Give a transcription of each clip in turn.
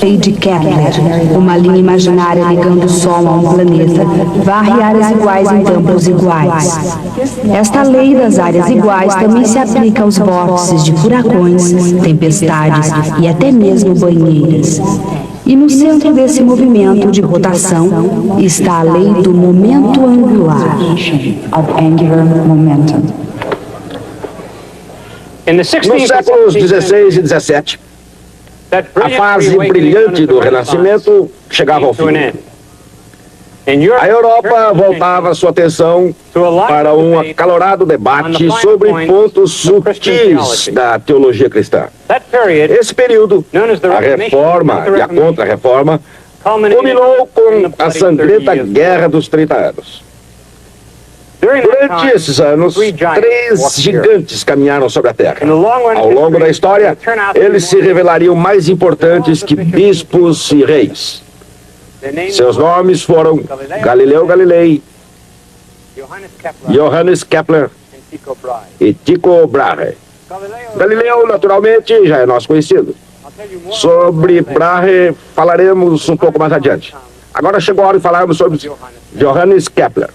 lei de Kepler, uma linha imaginária ligando o Sol a um planeta, varre áreas iguais em campos iguais. Esta lei das áreas iguais também se aplica aos vórtices de furacões, tempestades e até mesmo banheiras. E no centro desse movimento de rotação está a lei do momento angular. Nos séculos XVI e XVII, a fase brilhante do Renascimento chegava ao fim. A Europa voltava sua atenção para um acalorado debate sobre pontos sutis da teologia cristã. Esse período, a Reforma e a Contra-Reforma, culminou com a sangrenta Guerra dos 30 Anos. Durante esses anos, 3 gigantes caminharam sobre a Terra. Ao longo da história, eles se revelariam mais importantes que bispos e reis. Seus nomes foram Galileu Galilei, Johannes Kepler e Tycho Brahe. Galileu, naturalmente, já é nosso conhecido. Sobre Brahe falaremos um pouco mais adiante. Agora chegou a hora de falarmos sobre Johannes Kepler.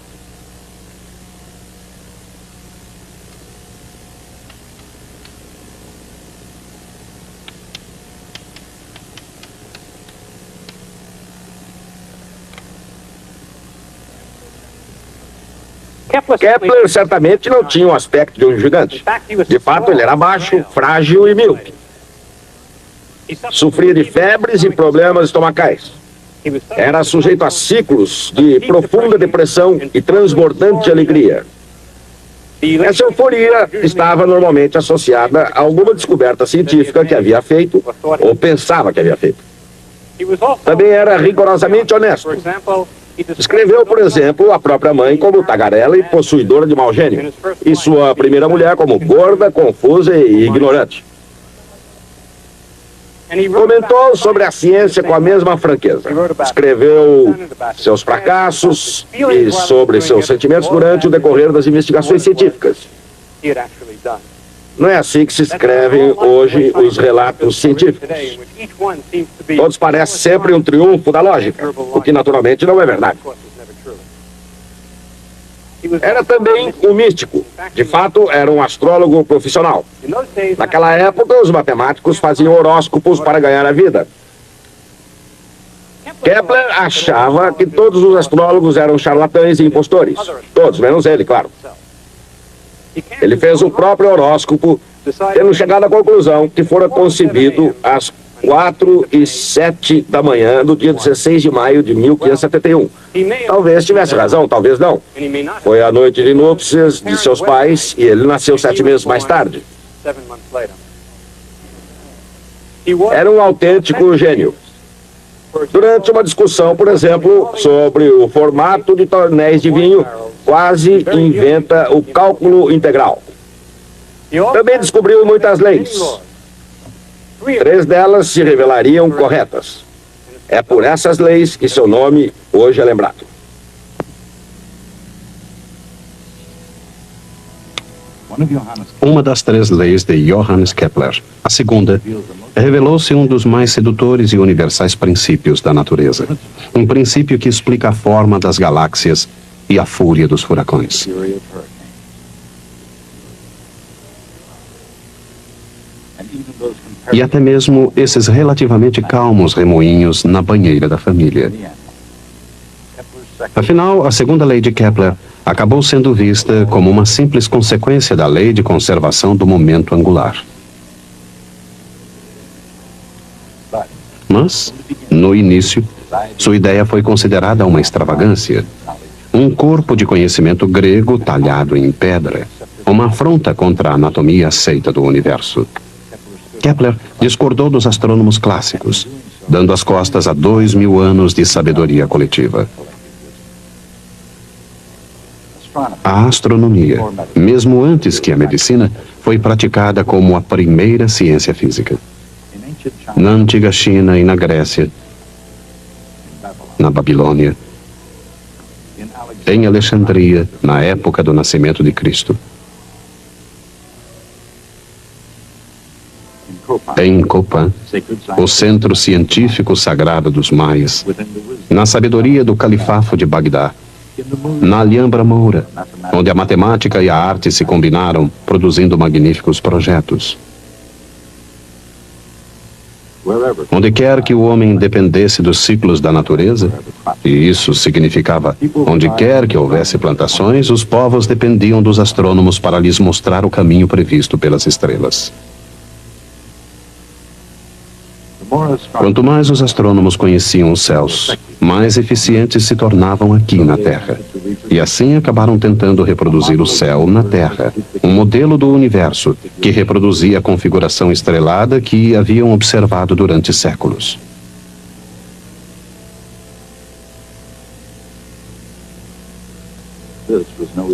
Kepler certamente não tinha o aspecto de um gigante. De fato, ele era baixo, frágil e míope. Sofria de febres e problemas estomacais. Era sujeito a ciclos de profunda depressão e transbordante alegria. Essa euforia estava normalmente associada a alguma descoberta científica que havia feito ou pensava que havia feito. Também era rigorosamente honesto. Escreveu, por exemplo, a própria mãe como tagarela e possuidora de mau gênio, e sua primeira mulher como gorda, confusa e ignorante. Comentou sobre a ciência com a mesma franqueza. Escreveu seus fracassos e sobre seus sentimentos durante o decorrer das investigações científicas. Não é assim que se escrevem hoje os relatos científicos. Todos parecem sempre um triunfo da lógica, o que naturalmente não é verdade. Era também um místico. De fato, era um astrólogo profissional. Naquela época, os matemáticos faziam horóscopos para ganhar a vida. Kepler achava que todos os astrólogos eram charlatães e impostores. Todos, menos ele, claro. Ele fez o próprio horóscopo, tendo chegado à conclusão que fora concebido às 4h07 da manhã do dia 16 de maio de 1571. Talvez tivesse razão, talvez não. Foi a noite de núpcias de seus pais e ele nasceu 7 meses mais tarde. Era um autêntico gênio. Durante uma discussão, por exemplo, sobre o formato de tonéis de vinho, quase inventa o cálculo integral. Também descobriu muitas leis. 3 delas se revelariam corretas. É por essas leis que seu nome hoje é lembrado. Uma das 3 leis de Johannes Kepler, a segunda, revelou-se um dos mais sedutores e universais princípios da natureza. Um princípio que explica a forma das galáxias e a fúria dos furacões. E até mesmo esses relativamente calmos remoinhos na banheira da família. Afinal, a segunda lei de Kepler acabou sendo vista como uma simples consequência da lei de conservação do momento angular. Mas, no início, sua ideia foi considerada uma extravagância, um corpo de conhecimento grego talhado em pedra, uma afronta contra a anatomia aceita do universo. Kepler discordou dos astrônomos clássicos, dando as costas a 2000 anos de sabedoria coletiva. A astronomia, mesmo antes que a medicina, foi praticada como a primeira ciência física. Na antiga China e na Grécia, na Babilônia, em Alexandria, na época do nascimento de Cristo. Em Copan, o centro científico sagrado dos maias, na sabedoria do califafo de Bagdá, na Alhambra Moura, onde a matemática e a arte se combinaram, produzindo magníficos projetos. Onde quer que o homem dependesse dos ciclos da natureza, e isso significava, onde quer que houvesse plantações, os povos dependiam dos astrônomos para lhes mostrar o caminho previsto pelas estrelas. Quanto mais os astrônomos conheciam os céus, mais eficientes se tornavam aqui na Terra. E assim acabaram tentando reproduzir o céu na Terra, um modelo do universo que reproduzia a configuração estrelada que haviam observado durante séculos.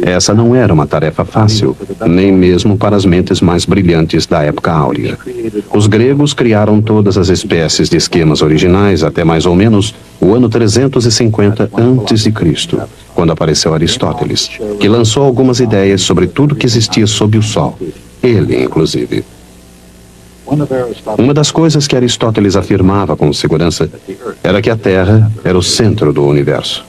Essa não era uma tarefa fácil, nem mesmo para as mentes mais brilhantes da época áurea. Os gregos criaram todas as espécies de esquemas originais até mais ou menos o ano 350 a.C., quando apareceu Aristóteles, que lançou algumas ideias sobre tudo que existia sob o Sol, ele inclusive. Uma das coisas que Aristóteles afirmava com segurança era que a Terra era o centro do universo.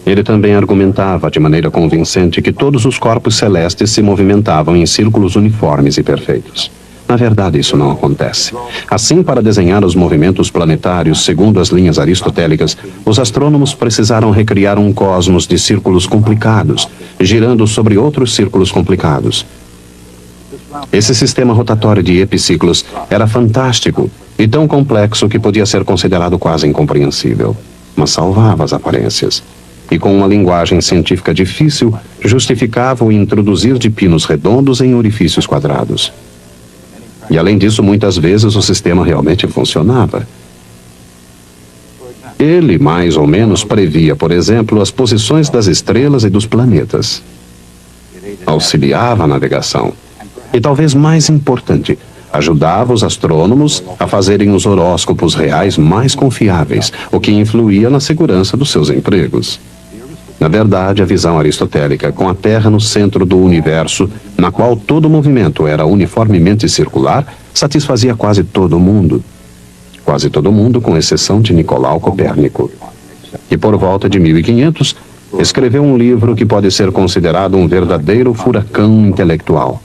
Ele também argumentava de maneira convincente que todos os corpos celestes se movimentavam em círculos uniformes e perfeitos. Na verdade, isso não acontece. Assim, para desenhar os movimentos planetários segundo as linhas aristotélicas, os astrônomos precisaram recriar um cosmos de círculos complicados, girando sobre outros círculos complicados. Esse sistema rotatório de epiciclos era fantástico e tão complexo que podia ser considerado quase incompreensível, mas salvava as aparências. E com uma linguagem científica difícil, justificava o introduzir de pinos redondos em orifícios quadrados. E além disso, muitas vezes o sistema realmente funcionava. Ele, mais ou menos, previa, por exemplo, as posições das estrelas e dos planetas. Auxiliava a navegação. E talvez mais importante, ajudava os astrônomos a fazerem os horóscopos reais mais confiáveis, o que influía na segurança dos seus empregos. Na verdade, a visão aristotélica, com a Terra no centro do universo, na qual todo movimento era uniformemente circular, satisfazia quase todo mundo. Quase todo mundo, com exceção de Nicolau Copérnico. E por volta de 1500, escreveu um livro que pode ser considerado um verdadeiro furacão intelectual: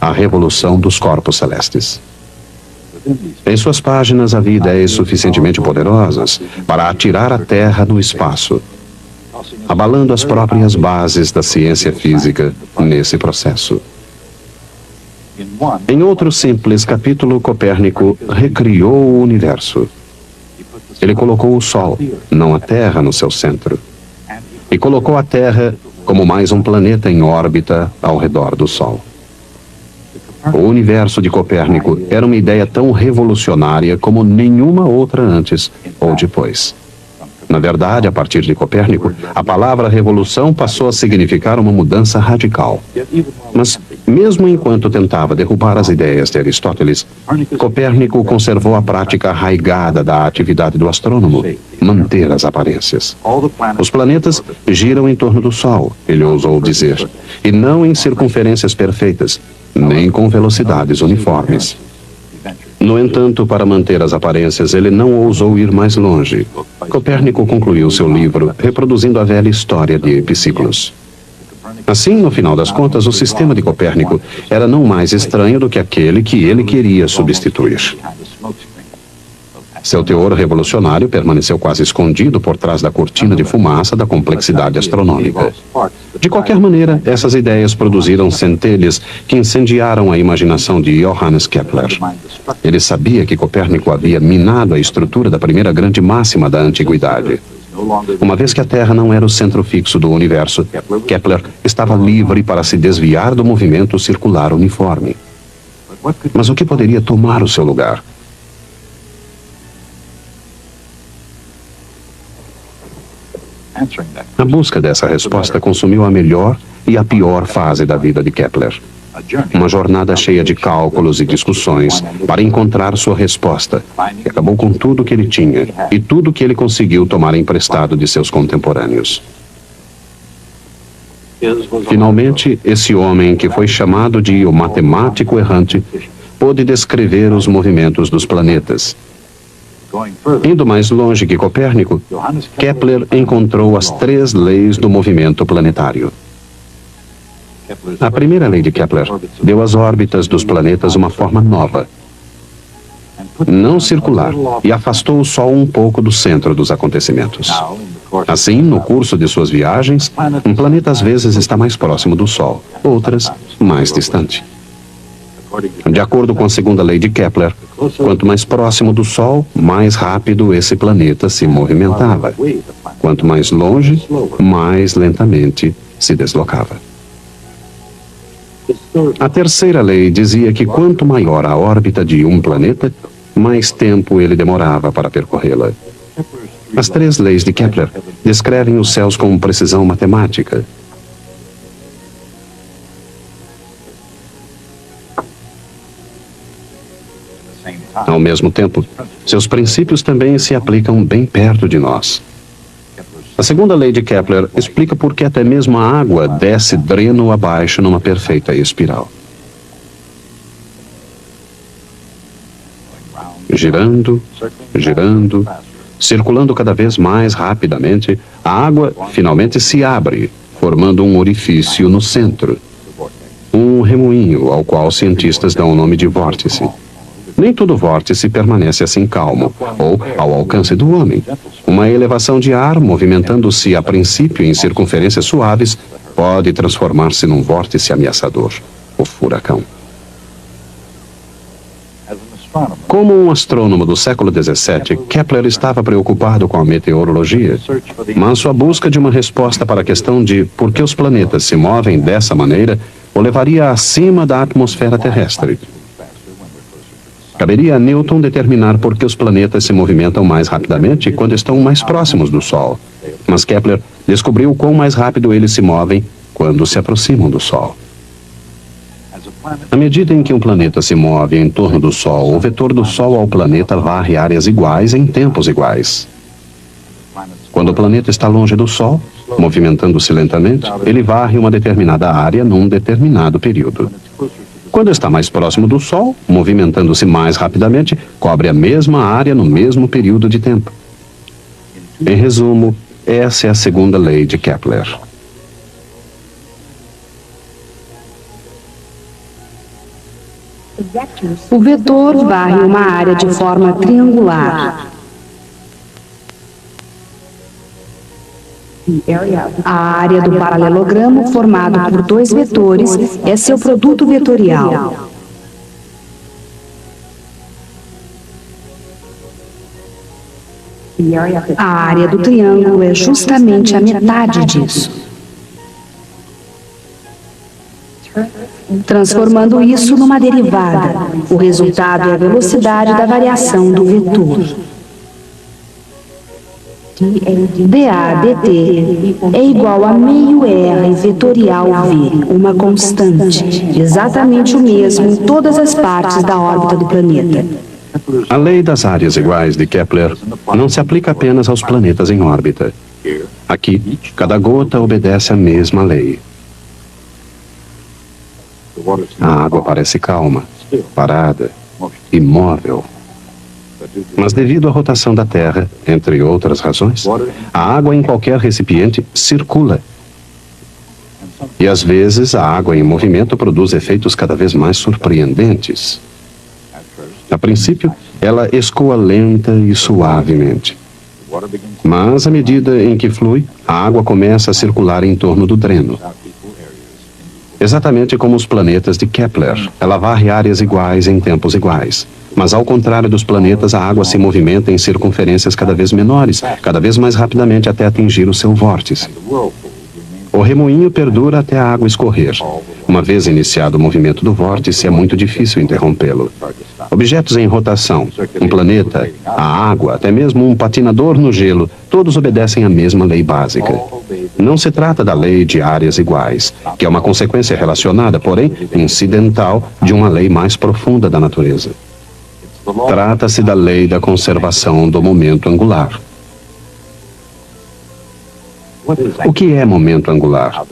A Revolução dos Corpos Celestes. Em suas páginas havia ideias suficientemente poderosas para atirar a Terra no espaço, abalando as próprias bases da ciência física nesse processo. Em outro simples capítulo, Copérnico recriou o universo. Ele colocou o Sol, não a Terra, no seu centro. E colocou a Terra como mais um planeta em órbita ao redor do Sol. O universo de Copérnico era uma ideia tão revolucionária como nenhuma outra antes ou depois. Na verdade, a partir de Copérnico, a palavra revolução passou a significar uma mudança radical. Mas, mesmo enquanto tentava derrubar as ideias de Aristóteles, Copérnico conservou a prática arraigada da atividade do astrônomo: manter as aparências. Os planetas giram em torno do Sol, ele ousou dizer, e não em circunferências perfeitas, nem com velocidades uniformes. No entanto, para manter as aparências, ele não ousou ir mais longe. Copérnico concluiu seu livro reproduzindo a velha história de epiciclos. Assim, no final das contas, o sistema de Copérnico era não mais estranho do que aquele que ele queria substituir. Seu teor revolucionário permaneceu quase escondido por trás da cortina de fumaça da complexidade astronômica. De qualquer maneira, essas ideias produziram centelhas que incendiaram a imaginação de Johannes Kepler. Ele sabia que Copérnico havia minado a estrutura da primeira grande máxima da antiguidade. Uma vez que a Terra não era o centro fixo do universo, Kepler estava livre para se desviar do movimento circular uniforme. Mas o que poderia tomar o seu lugar? A busca dessa resposta consumiu a melhor e a pior fase da vida de Kepler. Uma jornada cheia de cálculos e discussões para encontrar sua resposta, que acabou com tudo o que ele tinha e tudo que ele conseguiu tomar emprestado de seus contemporâneos. Finalmente, esse homem, que foi chamado de o matemático errante, pôde descrever os movimentos dos planetas. Indo mais longe que Copérnico, Kepler encontrou as 3 leis do movimento planetário. A primeira lei de Kepler deu às órbitas dos planetas uma forma nova, não circular, e afastou o Sol um pouco do centro dos acontecimentos. Assim, no curso de suas viagens, um planeta às vezes está mais próximo do Sol, outras mais distante. De acordo com a segunda lei de Kepler, quanto mais próximo do Sol, mais rápido esse planeta se movimentava. Quanto mais longe, mais lentamente se deslocava. A terceira lei dizia que quanto maior a órbita de um planeta, mais tempo ele demorava para percorrê-la. As 3 leis de Kepler descrevem os céus com precisão matemática. Ao mesmo tempo, seus princípios também se aplicam bem perto de nós. A segunda lei de Kepler explica por que até mesmo a água desce dreno abaixo numa perfeita espiral. Girando, girando, circulando cada vez mais rapidamente, a água finalmente se abre, formando um orifício no centro. Um remoinho ao qual cientistas dão o nome de vórtice. Nem todo vórtice permanece assim calmo, ou ao alcance do homem. Uma elevação de ar, movimentando-se a princípio em circunferências suaves, pode transformar-se num vórtice ameaçador, o furacão. Como um astrônomo do século XVII, Kepler estava preocupado com a meteorologia, mas sua busca de uma resposta para a questão de por que os planetas se movem dessa maneira o levaria acima da atmosfera terrestre. Caberia a Newton determinar por que os planetas se movimentam mais rapidamente quando estão mais próximos do Sol. Mas Kepler descobriu quão mais rápido eles se movem quando se aproximam do Sol. À medida em que um planeta se move em torno do Sol, o vetor do Sol ao planeta varre áreas iguais em tempos iguais. Quando o planeta está longe do Sol, movimentando-se lentamente, ele varre uma determinada área num determinado período. Quando está mais próximo do Sol, movimentando-se mais rapidamente, cobre a mesma área no mesmo período de tempo. Em resumo, essa é a segunda lei de Kepler. O vetor varre uma área de forma triangular. A área do paralelogramo, formado por 2 vetores, é seu produto vetorial. A área do triângulo é justamente a metade disso. Transformando isso numa derivada, o resultado é a velocidade da variação do vetor. dA dt é igual a meio R vetorial V, uma constante, exatamente o mesmo em todas as partes da órbita do planeta. A lei das áreas iguais de Kepler não se aplica apenas aos planetas em órbita. Aqui, cada gota obedece à mesma lei. A água parece calma, parada, imóvel. Mas devido à rotação da Terra, entre outras razões, a água em qualquer recipiente circula. E às vezes a água em movimento produz efeitos cada vez mais surpreendentes. A princípio, ela escoa lenta e suavemente. Mas à medida em que flui, a água começa a circular em torno do dreno. Exatamente como os planetas de Kepler, ela varre áreas iguais em tempos iguais. Mas ao contrário dos planetas, a água se movimenta em circunferências cada vez menores, cada vez mais rapidamente até atingir o seu vórtice. O remoinho perdura até a água escorrer. Uma vez iniciado o movimento do vórtice, é muito difícil interrompê-lo. Objetos em rotação, um planeta, a água, até mesmo um patinador no gelo, todos obedecem à mesma lei básica. Não se trata da lei de áreas iguais, que é uma consequência relacionada, porém, incidental, de uma lei mais profunda da natureza. Trata-se da lei da conservação do momento angular. O que é momento angular?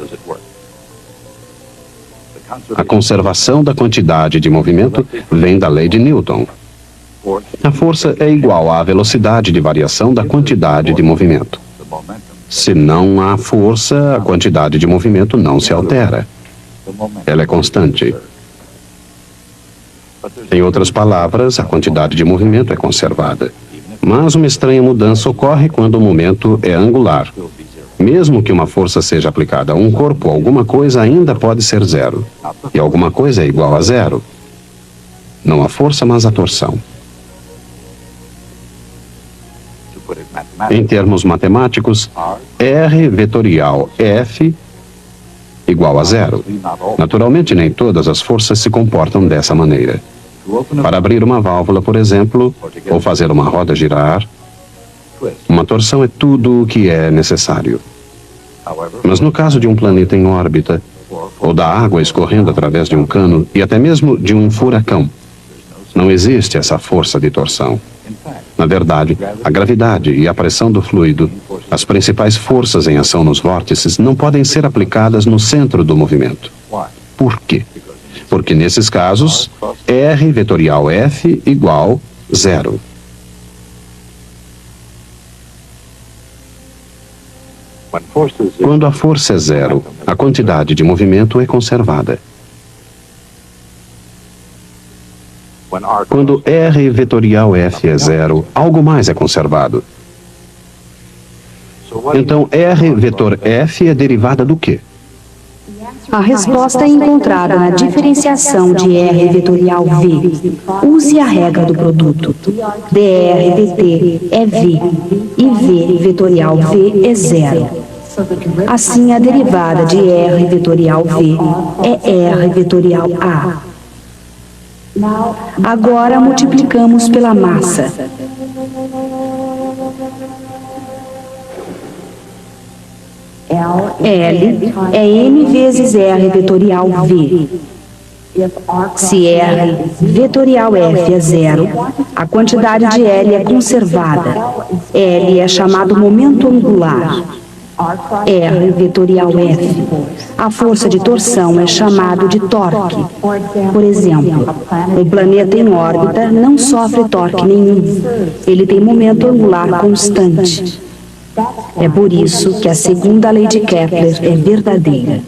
A conservação da quantidade de movimento vem da lei de Newton. A força é igual à velocidade de variação da quantidade de movimento. Se não há força, a quantidade de movimento não se altera. Ela é constante. Em outras palavras, a quantidade de movimento é conservada. Mas uma estranha mudança ocorre quando o momento é angular. Mesmo que uma força seja aplicada a um corpo, alguma coisa ainda pode ser zero. E alguma coisa é igual a zero. Não a força, mas a torção. Em termos matemáticos, R vetorial F igual a zero. Naturalmente, nem todas as forças se comportam dessa maneira. Para abrir uma válvula, por exemplo, ou fazer uma roda girar, uma torção é tudo o que é necessário. Mas no caso de um planeta em órbita, ou da água escorrendo através de um cano, e até mesmo de um furacão, não existe essa força de torção. Na verdade, a gravidade e a pressão do fluido, as principais forças em ação nos vórtices, não podem ser aplicadas no centro do movimento. Por quê? Porque nesses casos, R vetorial F igual zero. Quando a força é zero, a quantidade de movimento é conservada. Quando R vetorial F é zero, algo mais é conservado. Então, R vetor F é derivada do quê? A resposta é encontrada na diferenciação de R vetorial V. Use a regra do produto. dr dt é V e V vetorial V é zero. Assim, a derivada de R vetorial V é R vetorial A. Agora multiplicamos pela massa. L é M vezes R vetorial V. Se R vetorial F é zero, a quantidade de L é conservada. L é chamado momento angular. R vetorial F. A força de torção é chamado de torque. Por exemplo, um planeta em órbita não sofre torque nenhum. Ele tem momento angular constante. É por isso que a segunda lei de Kepler é verdadeira.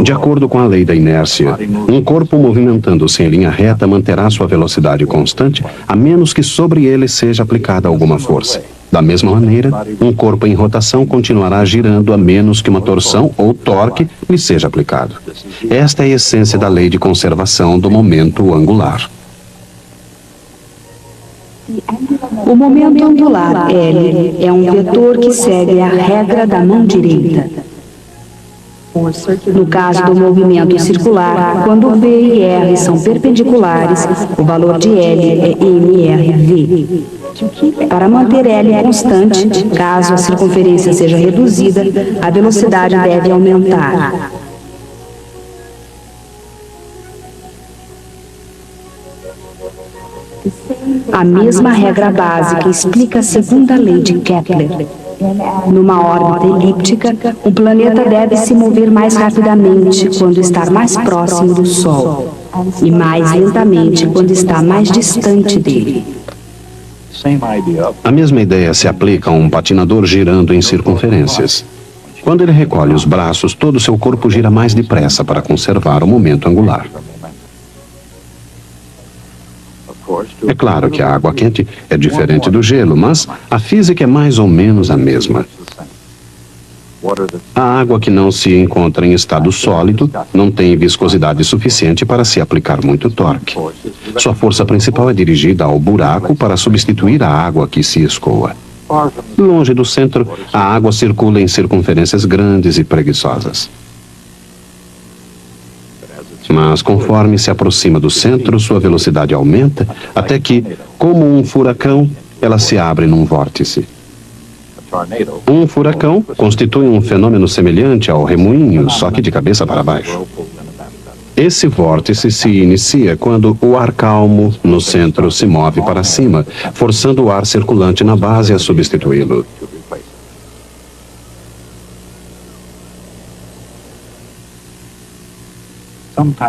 De acordo com a lei da inércia, um corpo movimentando-se em linha reta manterá sua velocidade constante, a menos que sobre ele seja aplicada alguma força. Da mesma maneira, um corpo em rotação continuará girando a menos que uma torção ou torque lhe seja aplicado. Esta é a essência da lei de conservação do momento angular. O momento angular L é um vetor que segue a regra da mão direita. No caso do movimento circular, quando V e R são perpendiculares, o valor de L é mRV. Para manter L constante, caso a circunferência seja reduzida, a velocidade deve aumentar. A mesma regra básica explica a segunda lei de Kepler. Numa órbita elíptica, o planeta deve se mover mais rapidamente quando está mais próximo do Sol e mais lentamente quando está mais distante dele. A mesma ideia se aplica a um patinador girando em circunferências. Quando ele recolhe os braços, todo o seu corpo gira mais depressa para conservar o momento angular. É claro que a água quente é diferente do gelo, mas a física é mais ou menos a mesma. A água que não se encontra em estado sólido não tem viscosidade suficiente para se aplicar muito torque. Sua força principal é dirigida ao buraco para substituir a água que se escoa. Longe do centro, a água circula em circunferências grandes e preguiçosas. Mas conforme se aproxima do centro, sua velocidade aumenta, até que, como um furacão, ela se abre num vórtice. Um furacão constitui um fenômeno semelhante ao remoinho, só que de cabeça para baixo. Esse vórtice se inicia quando o ar calmo no centro se move para cima, forçando o ar circulante na base a substituí-lo.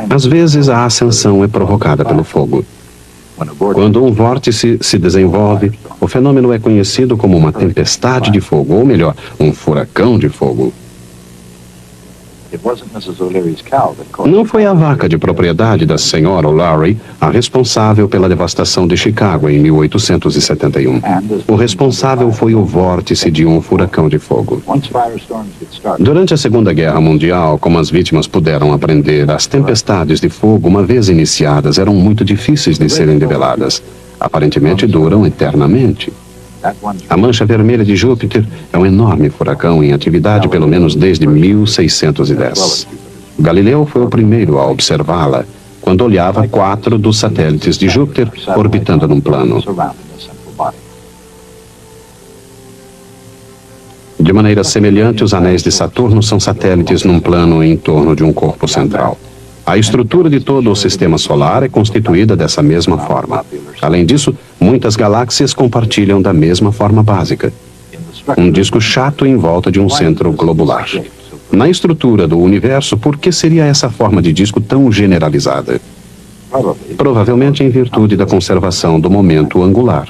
Às vezes, a ascensão é provocada pelo fogo. Quando um vórtice se desenvolve, o fenômeno é conhecido como uma tempestade de fogo, ou melhor, um furacão de fogo. Não foi a vaca de propriedade da senhora O'Leary a responsável pela devastação de Chicago em 1871. O responsável foi o vórtice de um furacão de fogo. Durante a Segunda Guerra Mundial, como as vítimas puderam aprender, as tempestades de fogo, uma vez iniciadas, eram muito difíceis de serem niveladas. Aparentemente duram eternamente. A mancha vermelha de Júpiter é um enorme furacão em atividade pelo menos desde 1610. Galileu foi o primeiro a observá-la, quando olhava 4 dos satélites de Júpiter orbitando num plano. De maneira semelhante, os anéis de Saturno são satélites num plano em torno de um corpo central. A estrutura de todo o sistema solar é constituída dessa mesma forma. Além disso, muitas galáxias compartilham da mesma forma básica. Um disco chato em volta de um centro globular. Na estrutura do universo, por que seria essa forma de disco tão generalizada? Provavelmente em virtude da conservação do momento angular.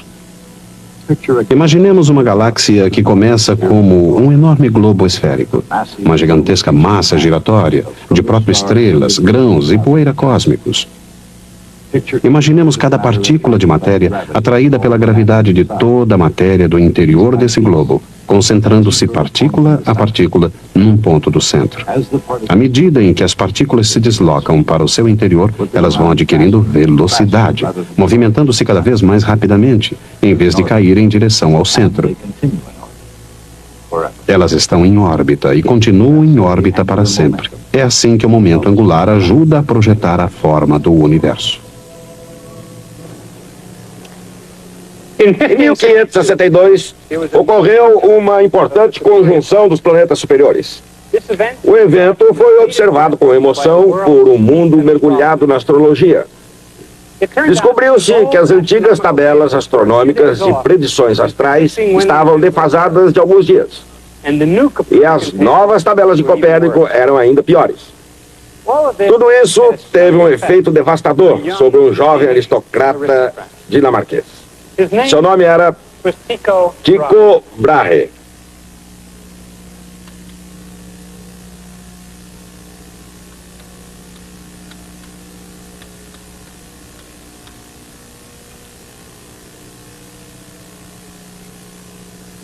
Imaginemos uma galáxia que começa como um enorme globo esférico, uma gigantesca massa giratória, de protoestrelas, grãos e poeira cósmicos. Imaginemos cada partícula de matéria atraída pela gravidade de toda a matéria do interior desse globo, concentrando-se partícula a partícula num ponto do centro. À medida em que as partículas se deslocam para o seu interior, elas vão adquirindo velocidade, movimentando-se cada vez mais rapidamente, em vez de cair em direção ao centro. Elas estão em órbita e continuam em órbita para sempre. É assim que o momento angular ajuda a projetar a forma do universo. Em 1562, ocorreu uma importante conjunção dos planetas superiores. O evento foi observado com emoção por um mundo mergulhado na astrologia. Descobriu-se que as antigas tabelas astronômicas de predições astrais estavam defasadas de alguns dias. E as novas tabelas de Copérnico eram ainda piores. Tudo isso teve um efeito devastador sobre um jovem aristocrata dinamarquês. Seu nome era Tycho Brahe.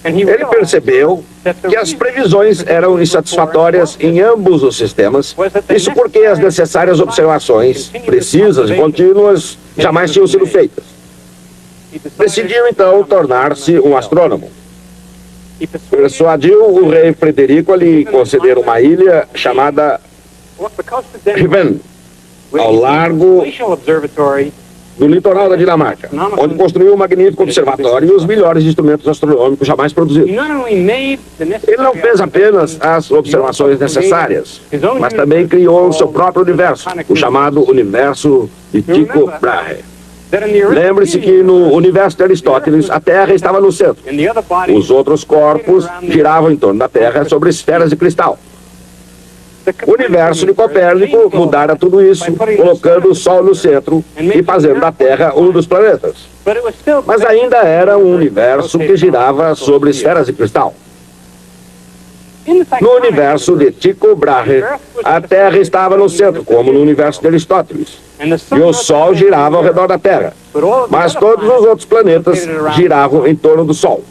Ele percebeu que as previsões eram insatisfatórias em ambos os sistemas, isso porque as necessárias observações precisas e contínuas jamais tinham sido feitas. Decidiu então tornar-se um astrônomo. Persuadiu o rei Frederico a lhe conceder uma ilha chamada Riven, ao largo do litoral da Dinamarca, onde construiu um magnífico observatório e os melhores instrumentos astronômicos jamais produzidos. Ele não fez apenas as observações necessárias, mas também criou o seu próprio universo, o chamado universo de Tycho Brahe. Lembre-se que no universo de Aristóteles, a Terra estava no centro. Os outros corpos giravam em torno da Terra sobre esferas de cristal. O universo de Copérnico mudara tudo isso, colocando o Sol no centro e fazendo da Terra um dos planetas. Mas ainda era um universo que girava sobre esferas de cristal. No universo de Tycho Brahe, a Terra estava no centro, como no universo de Aristóteles. E o Sol girava ao redor da Terra. Mas todos os outros planetas giravam em torno do Sol.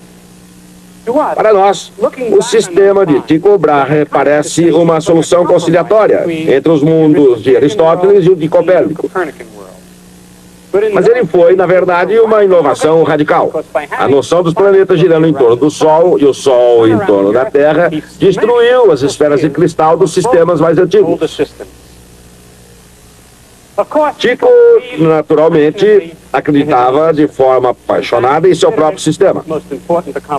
Para nós, o sistema de Tycho Brahe parece uma solução conciliatória entre os mundos de Aristóteles e o de Copérnico. Mas ele foi, na verdade, uma inovação radical. A noção dos planetas girando em torno do Sol e o Sol em torno da Terra destruiu as esferas de cristal dos sistemas mais antigos. Tycho, naturalmente, acreditava de forma apaixonada em seu próprio sistema.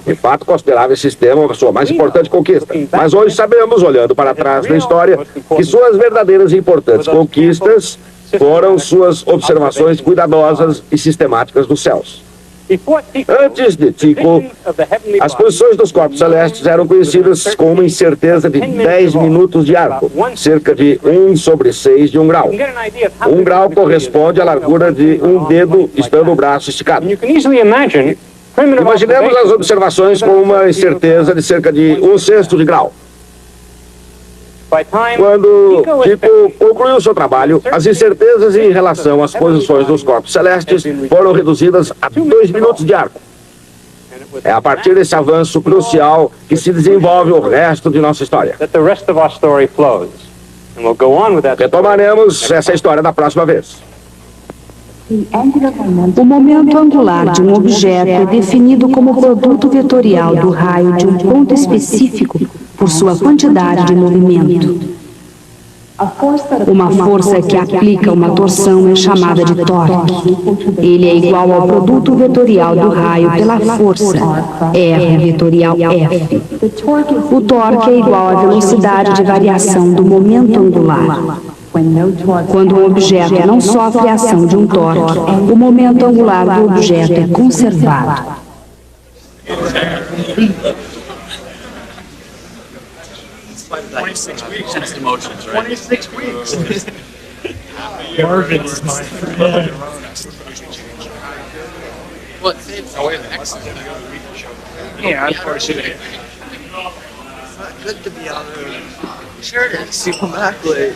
De fato, considerava esse sistema a sua mais importante conquista. Mas hoje sabemos, olhando para trás na história, que suas verdadeiras e importantes conquistas foram suas observações cuidadosas e sistemáticas dos céus. Antes de Tycho, as posições dos corpos celestes eram conhecidas com uma incerteza de 10 minutos de arco, cerca de 1/6 de um grau. Um grau corresponde à largura de um dedo estando o braço esticado. Imaginemos as observações com uma incerteza de cerca de 1/6 de grau. Quando Tycho concluiu seu trabalho, as incertezas em relação às posições dos corpos celestes foram reduzidas a 2 minutos de arco. É a partir desse avanço crucial que se desenvolve o resto de nossa história. Retomaremos essa história da próxima vez. O momento angular de um objeto é definido como produto vetorial do raio de um ponto específico por sua quantidade de movimento. Uma força que aplica uma torção é chamada de torque. Ele é igual ao produto vetorial do raio pela força, R vetorial F. O torque é igual à velocidade de variação do momento angular. Quando um objeto não sofre a ação de um torque, o momento angular do objeto é conservado. 26 weeks. Just emotions, right? 26 weeks. Marvin's mine. Well, it's excellent. Yeah, unfortunately. It's not good to be on there. Sure it is. Super immaculate.